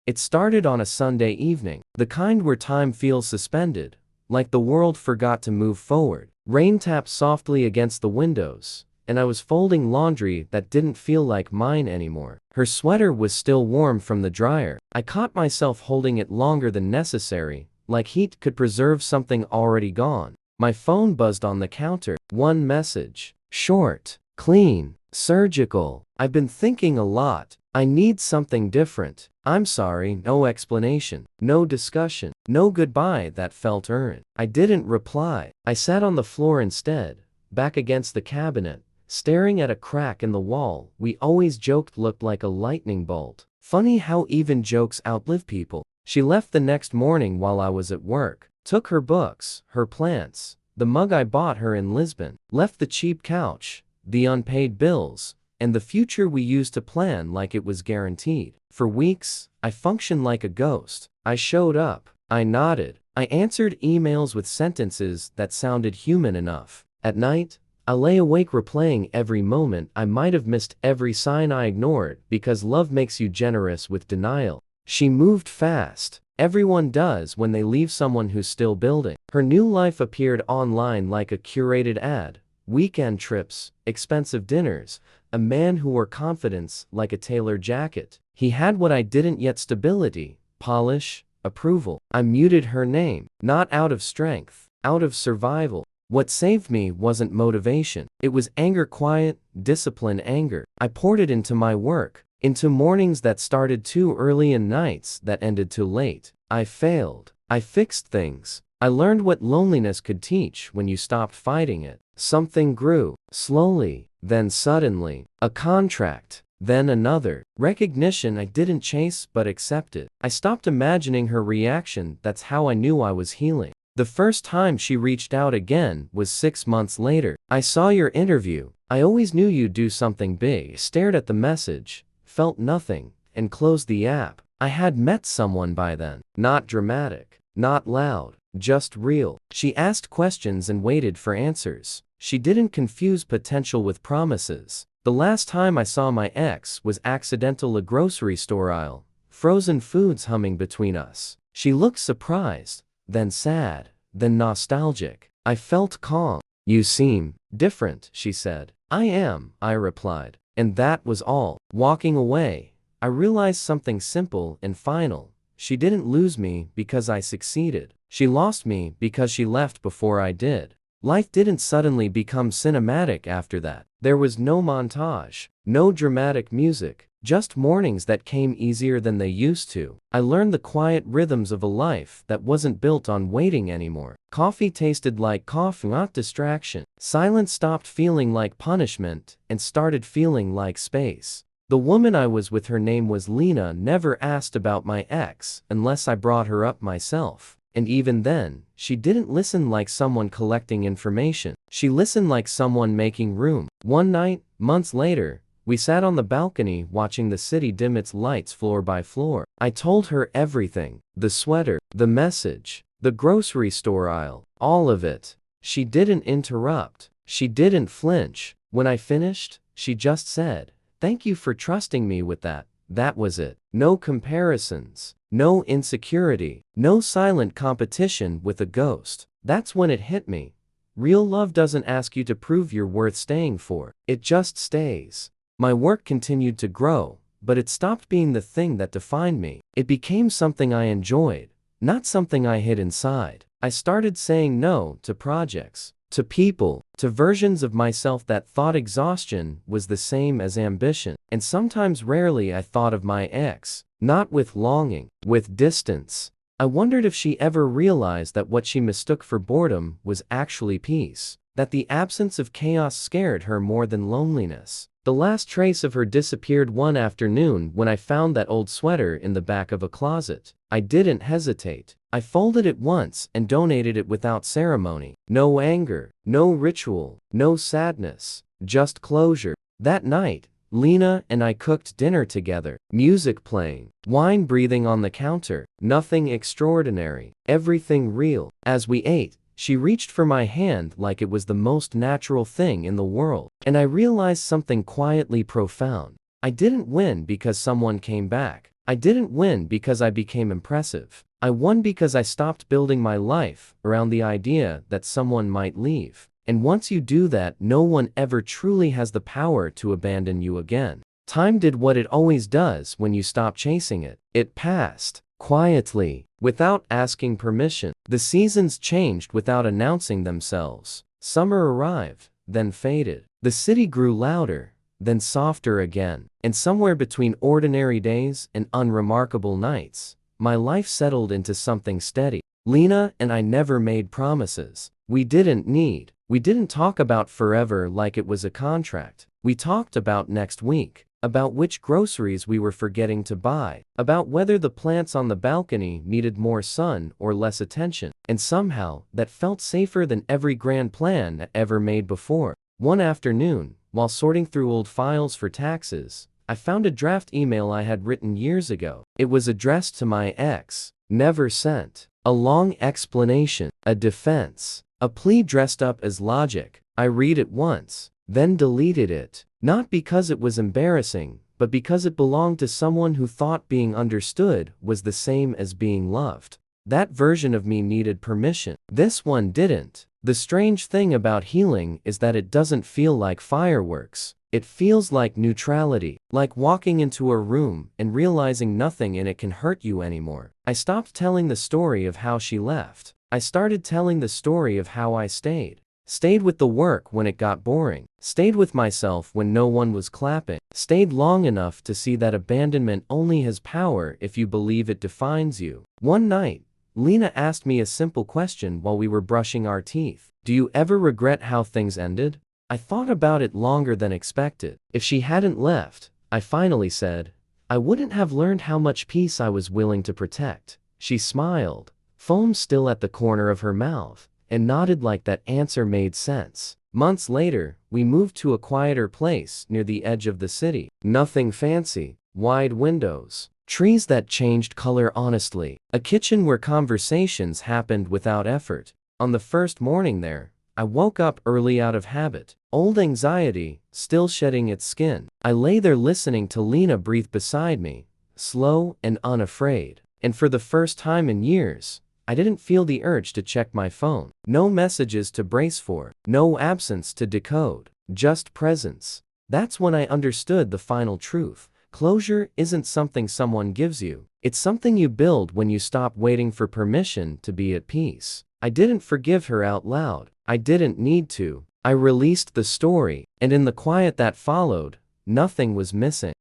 It started on a Sunday evening, the kind where time feels suspended, like the world forgot to move forward. Rain tapped softly against the windows, and I was folding laundry that didn't feel like mine anymore. Her sweater was still warm from the dryer. I caught myself holding it longer than necessary, like heat could preserve something already gone. My phone buzzed on the counter. One message. Short, clean, surgical. I've been thinking a lot. I need something different. I'm sorry. No explanation. No discussion. No goodbye that felt earned. I didn't reply. I sat on the floor instead, back against the cabinet, staring at a crack in the wall we always joked looked like a lightning bolt. Funny how even jokes outlive people. She left the next morning while I was at work. Took her books, her plants, the mug I bought her in Lisbon. Left the cheap couch, the unpaid bills, and the future we used to plan like it was guaranteed. For weeks, I functioned like a ghost. I showed up. I nodded. I answered emails with sentences that sounded human enough. At night, I lay awake replaying every moment I might have missed, every sign I ignored, because love makes you generous with denial. She moved fast. Everyone does when they leave someone who's still building. Her new life appeared online like a curated ad. Weekend trips, expensive dinners, a man who wore confidence like a tailored jacket. He had what I didn't yet: stability, polish, approval. I muted her name, not out of strength, out of survival. What saved me wasn't motivation. It was anger, quiet, disciplined anger. I poured it into my work, into mornings that started too early and nights that ended too late. I failed. I fixed things. I learned what loneliness could teach when you stopped fighting it. Something grew, slowly, then suddenly. A contract, then another. Recognition I didn't chase but accepted. I stopped imagining her reaction. That's how I knew I was healing. The first time she reached out again was 6 months later. I saw your interview. I always knew you'd do something big. Stared at the message, felt nothing, and closed the app. I had met someone by then. Not dramatic, not loud, just real. She asked questions and waited for answers. She didn't confuse potential with promises. The last time I saw my ex was accidental, a grocery store aisle, frozen foods humming between us. She looked surprised, then sad, then nostalgic. I felt calm. You seem different, she said. I am, I replied. And that was all. Walking away, I realized something simple and final. She didn't lose me because I succeeded. She lost me because she left before I did. Life didn't suddenly become cinematic after that. There was no montage, no dramatic music, just mornings that came easier than they used to. I learned the quiet rhythms of a life that wasn't built on waiting anymore. Coffee tasted like coffee, not distraction. Silence stopped feeling like punishment and started feeling like space. The woman I was with, her name was Lena, never asked about my ex unless I brought her up myself. And even then, she didn't listen like someone collecting information. She listened like someone making room. One night, months later, we sat on the balcony watching the city dim its lights floor by floor. I told her everything. The sweater, the message, the grocery store aisle, all of it. She didn't interrupt. She didn't flinch. When I finished, she just said, "Thank you for trusting me with that." That was it. No comparisons, no insecurity, no silent competition with a ghost. That's when it hit me. Real love doesn't ask you to prove you're worth staying for. It just stays. My work continued to grow, but it stopped being the thing that defined me. It became something I enjoyed, not something I hid inside. I started saying no to projects, to people, to versions of myself that thought exhaustion was the same as ambition. And sometimes, rarely, I thought of my ex, not with longing, with distance. I wondered if she ever realized that what she mistook for boredom was actually peace, that the absence of chaos scared her more than loneliness. The last trace of her disappeared one afternoon when I found that old sweater in the back of a closet. I didn't hesitate. I folded it once and donated it without ceremony. No anger, no ritual, no sadness, just closure. That night, Lena and I cooked dinner together. Music playing, wine breathing on the counter. Nothing extraordinary, everything real. As we ate, she reached for my hand like it was the most natural thing in the world. And I realized something quietly profound. I didn't win because someone came back. I didn't win because I became impressive. I won because I stopped building my life around the idea that someone might leave. And once you do that, no one ever truly has the power to abandon you again. Time did what it always does when you stop chasing it. It passed quietly, without asking permission. The seasons changed without announcing themselves. Summer arrived, then faded. The city grew louder, then softer again. And somewhere between ordinary days and unremarkable nights, my life settled into something steady. Lena and I never made promises. We didn't talk about forever like it was a contract. We talked about next week, about which groceries we were forgetting to buy, about whether the plants on the balcony needed more sun or less attention. And somehow, that felt safer than every grand plan I ever made before. One afternoon, while sorting through old files for taxes, I found a draft email I had written years ago. It was addressed to my ex, never sent. A long explanation, a defense, a plea dressed up as logic. I read it once, then deleted it. Not because it was embarrassing, but because it belonged to someone who thought being understood was the same as being loved. That version of me needed permission. This one didn't. The strange thing about healing is that it doesn't feel like fireworks. It feels like neutrality, like walking into a room and realizing nothing in it can hurt you anymore. I stopped telling the story of how she left. I started telling the story of how I stayed. Stayed with the work when it got boring. Stayed with myself when no one was clapping. Stayed long enough to see that abandonment only has power if you believe it defines you. One night, Lena asked me a simple question while we were brushing our teeth. Do you ever regret how things ended? I thought about it longer than expected. If she hadn't left, I finally said, I wouldn't have learned how much peace I was willing to protect. She smiled, foam still at the corner of her mouth, and nodded like that answer made sense. Months later, we moved to a quieter place near the edge of the city. Nothing fancy, wide windows, trees that changed color honestly, a kitchen where conversations happened without effort. On the first morning there, I woke up early out of habit, old anxiety still shedding its skin. I lay there listening to Lena breathe beside me, slow and unafraid. And for the first time in years, I didn't feel the urge to check my phone. No messages to brace for, no absence to decode, just presence. That's when I understood the final truth. Closure isn't something someone gives you. It's something you build when you stop waiting for permission to be at peace. I didn't forgive her out loud. I didn't need to. I released the story, and in the quiet that followed, nothing was missing.